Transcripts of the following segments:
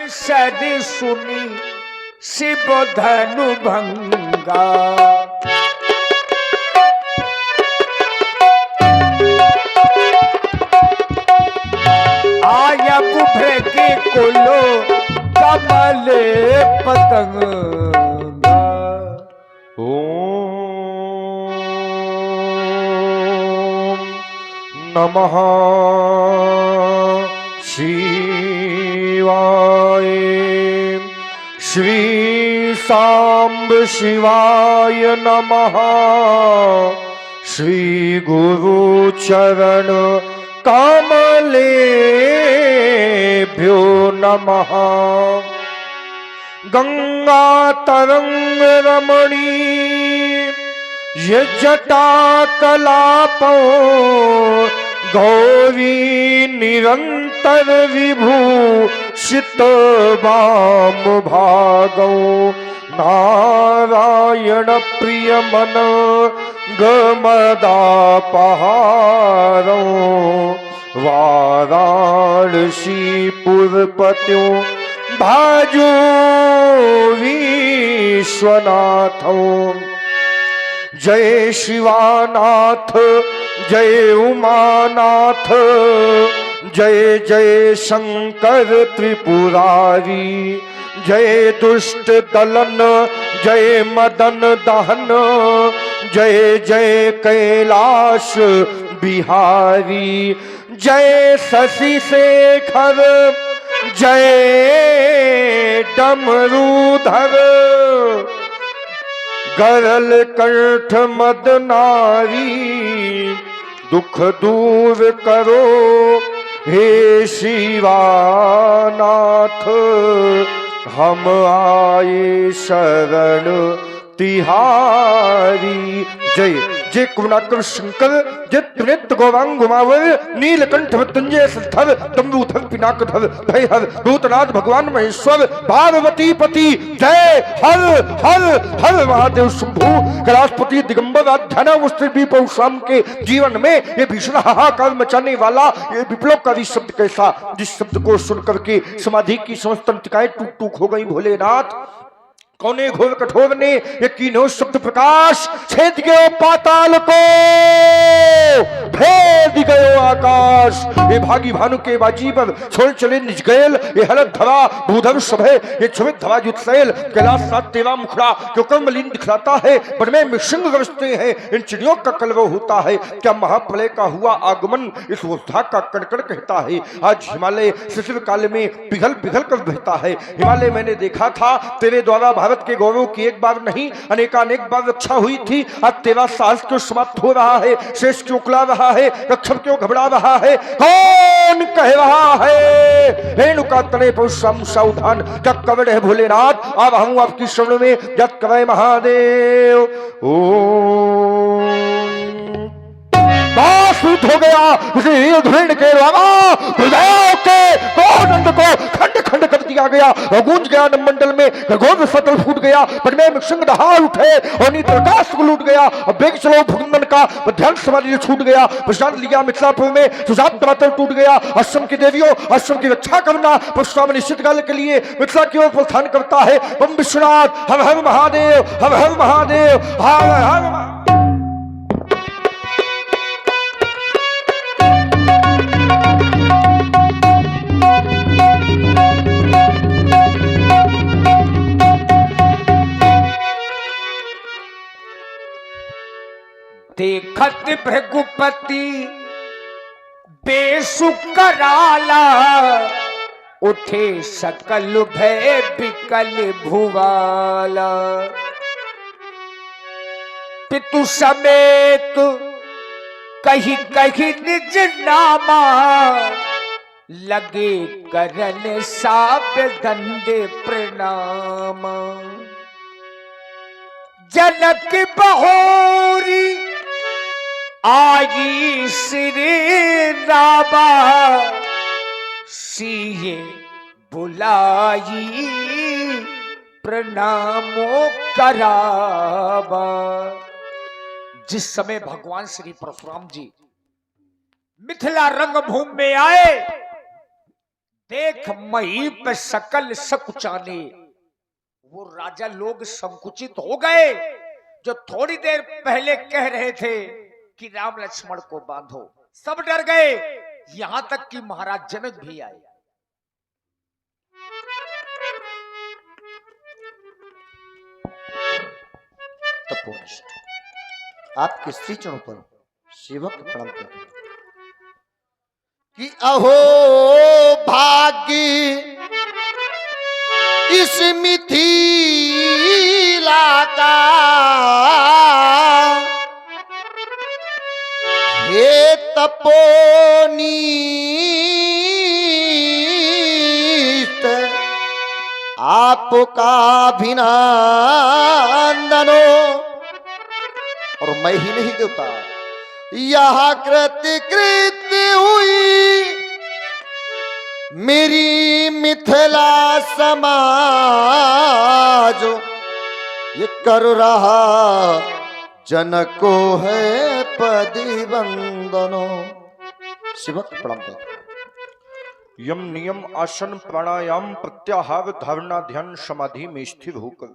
Sir सुनी शिव धनु भंगा। आया बुभे के कोलो कमल पतंगा। ओम नमः शिवाय। श्री सांब शिवाय नमः। श्री गुरु चरण कमलेभ्यो नमः। गंगा तरंग रमणी ये जटा कलापो गौरी निरंतर विभूषित वाम भागो। नारायण प्रिय मन गमदापहारो। वाराणसी पुरपत्यो भाजो विश्वनाथो। जय शिवानाथ जय उमानाथ जय जय शंकर त्रिपुरारी। जय दुष्ट दलन जय मदन दहन जय जय कैलाश बिहारी। जय शशि शेखर जय डमरूधर। गरल कंठ मदनारी दुख दूर करो हे शिवानाथ। हम आए शरण तिहारी। जय जय कुमनाकर शंकर जय त्रिनेत्र गौरांग गुमावर नीलकंठ मृत्युंजय सिद्धर तंबूधर पिनाकधर भयहर भूतनाथ भगवान महेश्वर पार्वती पति। जय हर हर हर महादेव शंभु। कैलाशपति दिगंबर ध्यानावस्थित शाम के जीवन में ये भीषण हाहाकार मचाने वाला ये विप्लवकारी शब्द कैसा, जिस शब्द को सुनकर के समाधि की समस्त तंत्रिकाएं टूक टूक हो गई। भोलेनाथ कौने घोर कठोर ने ये कीनो शब्द प्रकाश छेद गयो पाताल को भेद गयो आकाश। ये भागी भानु के बाजी पर छोड़ चले निज गैल। ये हलत धरा भूधर सभे ये छुमित धरा युत्सेल। कैलाश साथ तेरा मुखड़ा क्यों कमलिन दिखलाता है। बन में मिश्रंग गरजते हैं इन चिड़ियों का कलरव होता है। क्या महाप्रलय का हुआ आगमन इस वोधा का कणकण कहता है। आज हिमालय शिशिर काल में पिघल पिघल कर बहता है। हिमालय मैंने देखा था तेरे द्वारा भारत के गौरव की एक बार नहीं अनेकानेक बार रक्षा हुई थी। आज तेरा साहस क्यों समाप्त हो रहा है। शेष क्यों उकला रहा है। रक्षक क्यों घबरा रहा है। कौन कह रहा है रेणुका तने पहुंचाम सावधान। क्या कवड़ है भोलेनाथ आ रहा हूं आपकी शरण में। जत कवय महादेव। ओम सूत हो गया उसे धुरण के द्वारा हृदय के गोदंड को खंड खंड कर दिया गया। गूंज गया मंडल में गोद सतल फूट गया। पर में सिंह दहाड़ उठे और नीत आकाश को लूट गया। बेग चलो भुगनन का ध्यान समाधि छूट गया। प्रशांत लिया मिथिलापुर में सुजात तमातल टूट गया। आश्रम की देवियों आश्रम की रक्षा करना परशुराम निश्चित काल के लिए मिथिला की ओर प्रस्थान करता है। बम विश्वनाथ हर हर महादेव हर हर महादेव हर हर। देखत भृगुपति बेसुकराला। उठे सकल भय बिकल भुवाला। पितु समेत कही कही निज नामा। लगे करन साब दंड प्रणाम। जनक बहोरी आई श्री राबा। सीए बुलाई प्रणामों कराबा। जिस समय भगवान श्री परशुराम जी मिथिला रंगभूमि में आए देख मही पे सकल सकुचाने, वो राजा लोग संकुचित हो गए जो थोड़ी देर पहले कह रहे थे कि राम लक्ष्मण को बांधो। सब डर गए, यहां तक कि महाराज जनक भी आए। तपोनिष्ठ आपके श्री चरणों पर सेवक प्रणाम करते हैं कि अहो भाग्य इस मिथिला का, हे तपोनीत आपका अभिनंदनो। और मैं ही नहीं देवता, यह कृत हुई मेरी मिथिला समाज, ये कर रहा जनक को है पदी वंदनो। शिवक प्रणाम करते हैं। यम नियम आसन प्राणायाम प्रत्याहार धारणा ध्यान समाधि में स्थिर होकर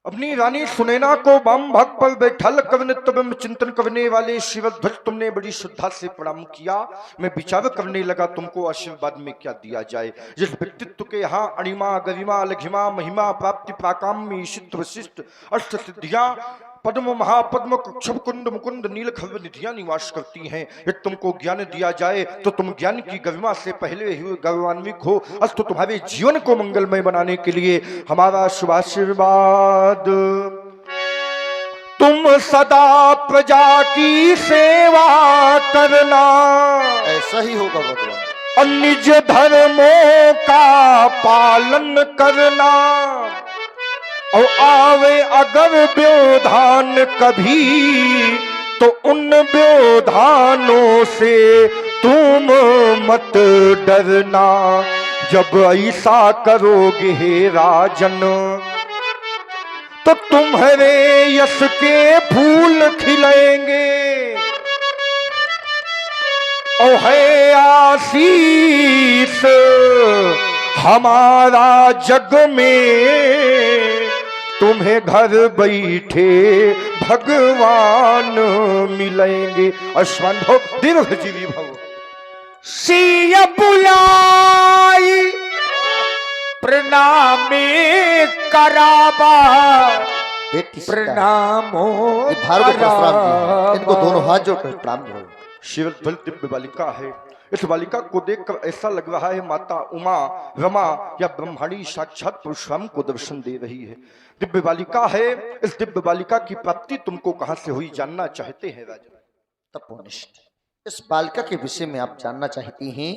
अपनी रानी सुनैना को वाम भाग पर बैठल कवने तब चिंतन करने वाले शिवध्वज तुमने बड़ी श्रद्धा से प्रणाम किया। मैं विचार करने लगा तुमको आशीर्वाद में क्या दिया जाए। जिस व्यक्तित्व के यहाँ अणिमा गरिमा लघिमा महिमा प्राप्ति प्राकाम्य ईशित वशिष्ठ अष्ट सिद्धियां पद्म महापद्म कक्षप कुंड मुकुंद नीलखंभ निधियां निवास करती हैं, यदि तुमको ज्ञान दिया जाए तो तुम ज्ञान की गरिमा से पहले ही गौरवान्वित हो। अस्तु तुम्हारे जीवन को मंगलमय बनाने के लिए हमारा शुभाशीर्वाद। तुम सदा प्रजा की सेवा करना, ऐसा ही होगा भगवान। और निज धर्मों का पालन करना, और आवे अगर व्यवधान कभी तो उन व्यवधानों से तुम मत डरना। जब ऐसा करोगे हे राजन तो तुम्हारे यश के फूल खिलेंगे, और है आशीष हमारा जग में, तुम्हें घर बैठे भगवान मिलेंगे। अश्वन भव दीर्घजीवी भव। सिया बुलाई प्रणामी कराबा, बेटी सीता, प्रणामो ये भार्गव परशुराम जी हैं। इनको दोनों हाथ जोड़कर प्रणाम करो। शिवध्वज दिव्य बालिका है। इस बालिका को देखकर ऐसा लग रहा है माता उमा रमा या ब्रह्मणी साक्षात परशुराम को दर्शन दे रही है। दिव्य बालिका है। इस दिव्य बालिका की प्राप्ति तुमको कहां से हुई जानना चाहते हैं राजा? तपोनिष्ठ इस बालिका के विषय में आप जानना चाहती हैं।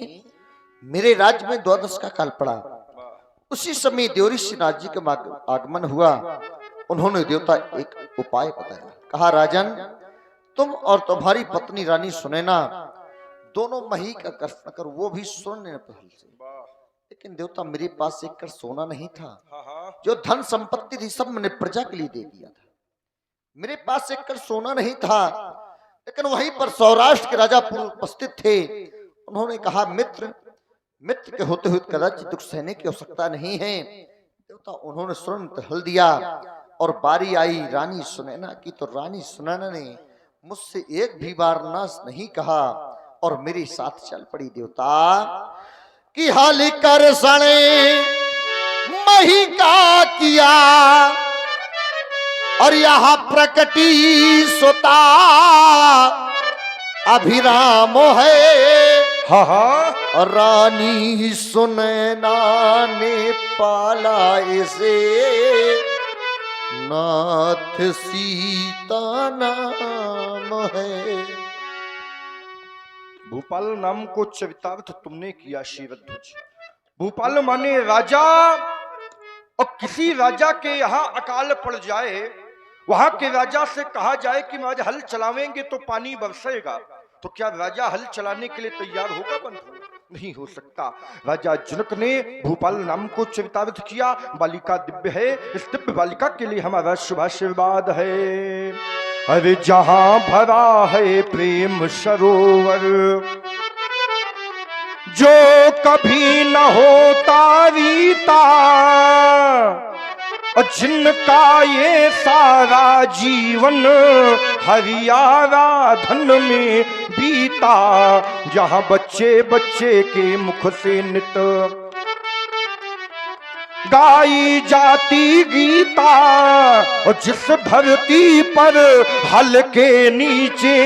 मेरे राज्य में द्वादश का काल पड़ा, उसी समय देवऋषि नारद जी का आगमन हुआ। उन्होंने देवता एक उपाय बताया। कहा राजन, तुम और तुम्हारी पत्नी रानी सुनैना दोनों मही का कर्षण कर, वो भी स्वर्ण पहल से। लेकिन देवता मेरे पास एक कर सोना नहीं था, जो धन संपत्ति थी सब मैंने प्रजा के लिए दे दिया था। मेरे पास एक कर सोना नहीं था, लेकिन वहीं पर सौराष्ट्र के राजा पूर्व उपस्थित थे। उन्होंने कहा मित्र मित्र के होते हुए कदाचित दुख सहने की आवश्यकता नहीं है। देवता उन्होंने स्वर्ण हल दिया और बारी आई रानी सुनैना की, तो रानी सुनैना ने मुझसे एक भी बार नाश नहीं कहा और मेरे साथ चल पड़ी। देवता कि हाल कर सणे मही का किया, और यहां प्रकटी सोता अभिराम है। हाँ हाँ, और रानी सुनैना ने पाला इसे, नाथ सीता नाम है। भूपाल नाम को चरितार्थ तुमने किया शिवध्वज। भूपाल माने राजा, और किसी राजा के यहाँ अकाल पड़ जाए, वहां के राजा से कहा जाए कि आज हल चलावेंगे तो पानी बरसेगा, तो क्या राजा हल चलाने के लिए तैयार होगा? बंधु नहीं हो सकता। राजा जनक ने भूपाल नाम को चरितार्थ किया। बालिका दिव्य है। इस दिव्य बालिका के लिए हमारा शुभाशीर्वाद है। अरे जहां भरा है प्रेम सरोवर, जो कभी न होता रीता, और जिनका ये सारा जीवन हरियारा धन में बीता, जहां बच्चे बच्चे के मुख से नित गाई जाती गीता, और जिस धरती पर हल के नीचे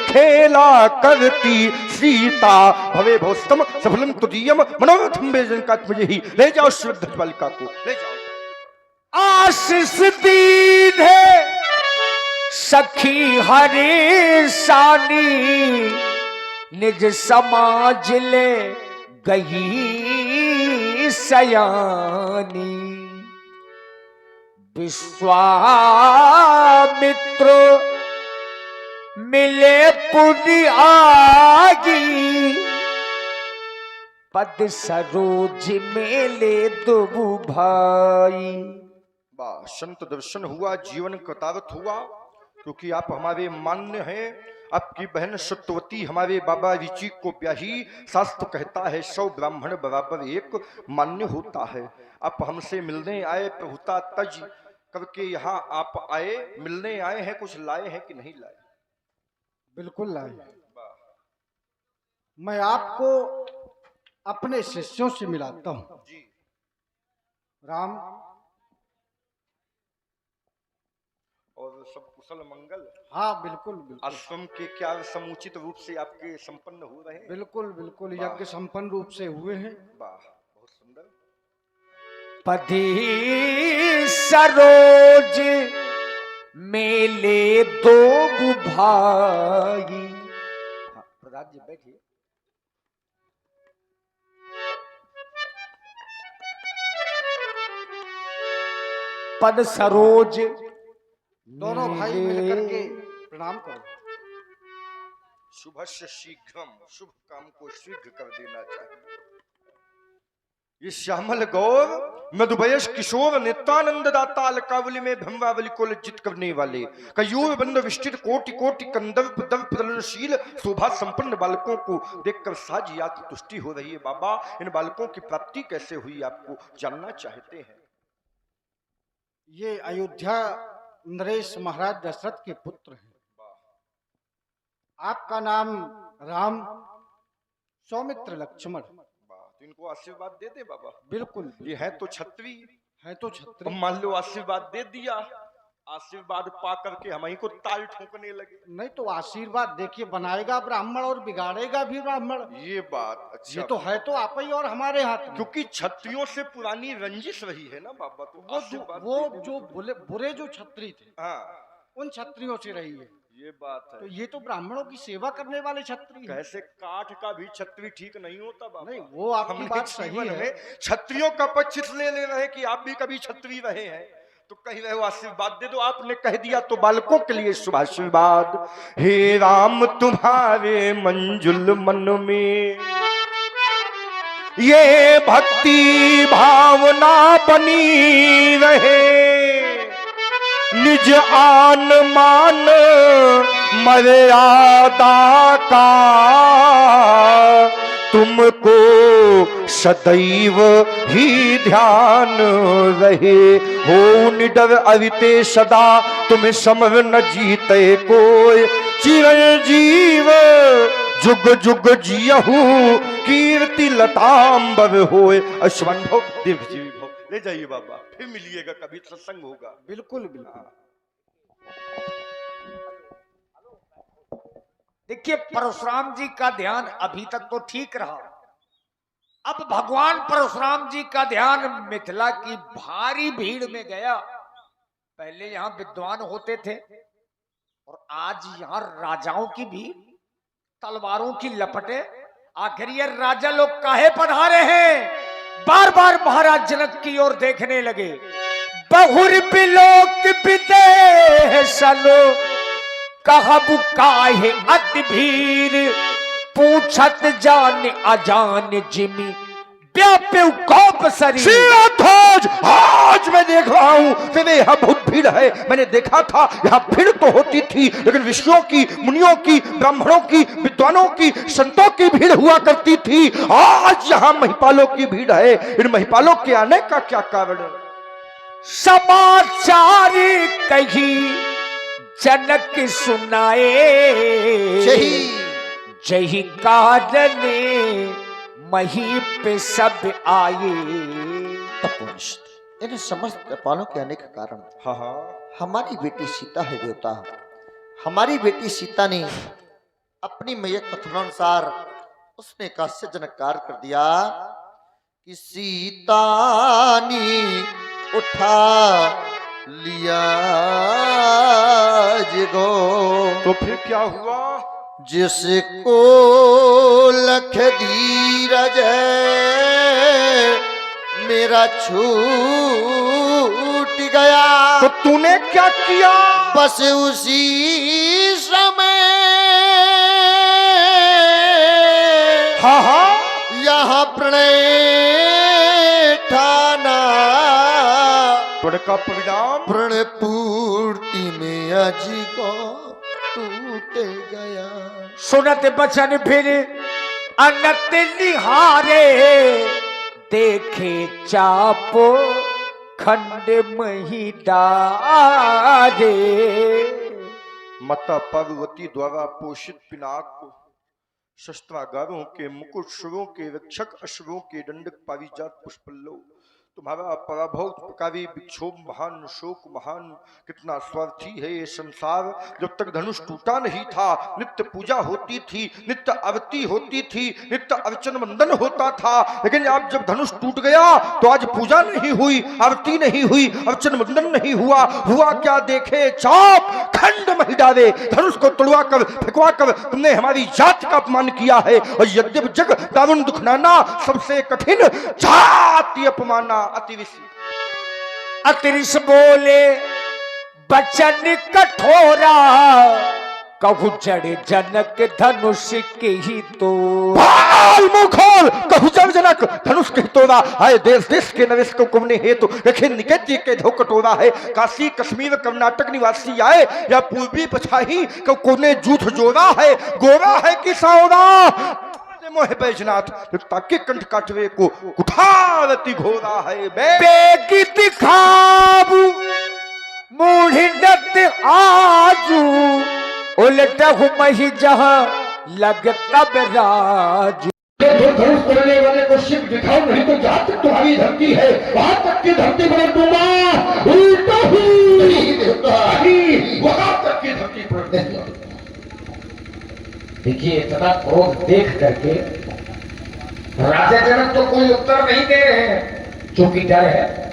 खेला करती सीता, भवे भोस्तम सफलम तुदीयम मनोरथम बेजनकात्मजेहि। ले जाओ श्रद्धा बालिका को, ले जाओ। आशीष दीन है सखी हरे शानी, निज समाज ले गई सयानी। विश्वामित्र मिले पुनि आगी, पद सरोज मेले दुबु भाई। वाह, संत दर्शन हुआ, जीवन कृतार्थ हुआ, क्योंकि आप हमारे मान्य हैं। आपकी बहन सत्यवती हमारे बाबा ऋचि को ब्याही। शास्त्र कहता है 100 ब्राह्मण बराबर एक मान्य होता है। आप हमसे मिलने आए, प्रभुता तज करके यहाँ आप आए, मिलने आए हैं, कुछ लाए हैं कि नहीं लाए? बिल्कुल लाए। मैं आपको अपने शिष्यों से मिलाता हूँ। जी। राम और सब कुशल मंगल? हाँ बिल्कुल बिल्कुल। आश्रम के क्या समुचित रूप से आपके संपन्न हो रहे हैं? बिल्कुल बिल्कुल, यज्ञ संपन्न रूप से हुए हैं। वाह, बहुत सुंदर। पदी सरोज मेले दो भाई। हाँ, प्रधान जी बैठिए। पद सरोज दोनों भाई मिलकर के प्रणाम करो। शुभस्य शीघ्रम, शुभ काम को शीघ्र कर देना चाहिए। ये श्यामल गौर मधुवयस किशोर नित्यानंद दाता अलकावली में भ्रमरावली को लज्जित करने वाले कयूर बंद विस्तृत कोटि कोटि कंदर्प दर्प प्रलनशील शोभा संपन्न बालकों को देखकर साज याद तुष्टि हो रही है। बाबा, इन बालकों की प्राप्ति कैसे हुई आपको जानना चाहते हैं। ये अयोध्या नरेश महाराज दशरथ के पुत्र हैं। आपका नाम राम, सौमित्र, लक्ष्मण। तो इनको आशीर्वाद दे दे बाबा। बिल्कुल, ये है तो छत्री, है तो छत्री। अब मान लो आशीर्वाद दे दिया, आशीर्वाद पा करके हम ही को ताल ठोकने लगे। नहीं तो आशीर्वाद देखिए, बनाएगा ब्राह्मण और बिगाड़ेगा भी ब्राह्मण। ये बात अच्छा, ये तो है तो आप ही और हमारे हाथ में। क्योंकि छत्रियों से पुरानी रंजिश रही है ना बाबा, तो वो जो बुरे जो छत्री थे, हाँ, उन छत्रियों से रही है। ये बात है। तो ये तो ब्राह्मणों की सेवा करने वाले छत्री हैं। कैसे काठ का भी छत्री ठीक नहीं होता बाबा। नहीं, वो आपकी बात सही है। छत्रियों का पक्ष ले रहे कि आप भी कभी छत्री रहे हैं, तो कह रहे हो आशीर्वाद दे दो। आपने कह दिया तो बालकों के लिए शुभ आशीर्वाद। हे राम, तुम्हारे मंजुल मन में ये भक्ति भावना बनी रहे, निज आन मान मर्यादा का तुमको सदैव ही ध्यान रहे। हो निडर अविते सदा, तुम्हें समर न जीते कोई। चिरंजीव जुग जुग जियहू, कीर्ति लतांबर होए। अश्वंभव दिव्य भव। ले जाइए बाबा, फिर मिलिएगा, कभी सत्संग होगा। बिल्कुल बिल्कुल। देखिए, परशुराम जी का ध्यान अभी तक तो ठीक रहा। अब भगवान परशुराम जी का ध्यान मिथिला की भारी भीड़ में गया। पहले यहाँ विद्वान होते थे और आज यहाँ राजाओं की भीड़, तलवारों की लपटे। आखिर ये राजा लोग काहे पधारे हैं? बार बार महाराज जनक की ओर देखने लगे। बहुर बिलोक बिदे सलो, कहबु काहे अति भीर। पूछत जान अजान जिमी, व्याप्यु कोप शरीर। आज आज मैं देख रहा हूं कि वे यहाँ बहुत भीड़ है। मैंने देखा था यहाँ भीड़ तो होती थी, लेकिन ऋषियों की, मुनियों की, ब्राह्मणों की, विद्वानों की, संतों की भीड़ हुआ करती थी। आज यहाँ महिपालों की भीड़ है। इन महिपालों के आने का क्या कारण है? समाचार कही जनक सुनाए, जही कारणे मही पे सब आए। तपोनिष्ठ इन समस्त नेपालों के आने का कारण हाँ हाँ हमारी बेटी सीता है देवता। हमारी बेटी सीता ने अपनी मैया कथनानुसार उसने एक आश्चर्यजनक कार्य कर दिया कि सीता ने उठा लिया जिगो। तो फिर क्या हुआ? जिसको लख धीरज मेरा छूट गया। तो तूने क्या किया? बस उसी समय हाँ हाँ यहाँ प्रणय ठाना। प्रण का परिणाम प्रण पूर्ति में अजी को टूट गया। सुनत बचन फिर अनत निहारे, देखे चाप खंड मही डारे। माता पार्वती द्वारा पोषित पिनाक को शस्त्रागारों के मुकुट शुरों के रक्षक अश्वों के दंडक पारिजात पुष्पल्लव तुम्हारा पराभव प्रकारी विक्षोभ महान शोक महान। कितना स्वार्थी है ये संसार। जब तक धनुष टूटा नहीं था नित्य पूजा होती थी, नित्य आरती होती थी, नित्य अर्चन वंदन होता था। लेकिन अब जब धनुष टूट गया तो आज पूजा नहीं हुई, आरती नहीं हुई, अर्चन वंदन नहीं हुआ। हुआ क्या? देखे चाप खंड मही डाले। धनुष को तोड़वा कर फेंकवा कर तुमने हमारी जाति का अपमान किया है। और यद्यप जग दारुण दुखनाना सबसे कठिन जाति अपमाना। अतिरिश बोले बचन कठोरा, कहु जड़ जनक धनुष के ही तो। मुखोल कहु जड़ जनक धनुष के तोड़ा। हाय देश देश के नरेश को कुमने हेतु रखे निकेत के धो कटोरा है। काशी कश्मीर कर्नाटक निवासी आए या पूर्वी पछाही को कोने जूठ जोड़ा है। गोरा है कि सावरा मोह बैजनाथ ताकि कंठ काटवे को कुठारती घोरा है। बेगी दिखाबू मूढ़त आजू, उलट मही जहां लगता राजू। धनुष करने वाले को शिव दिखाओ, नहीं तो जहां तक तुम्हारी धरती है वहां तक की धरती पलट दूंगा। उल्टा ही वहां तक की धरती पलट दूंगा। देखिए इतना क्रोध देख करके राजा जनक तो कोई उत्तर नहीं दे रहे हैं, चूंकि डर है।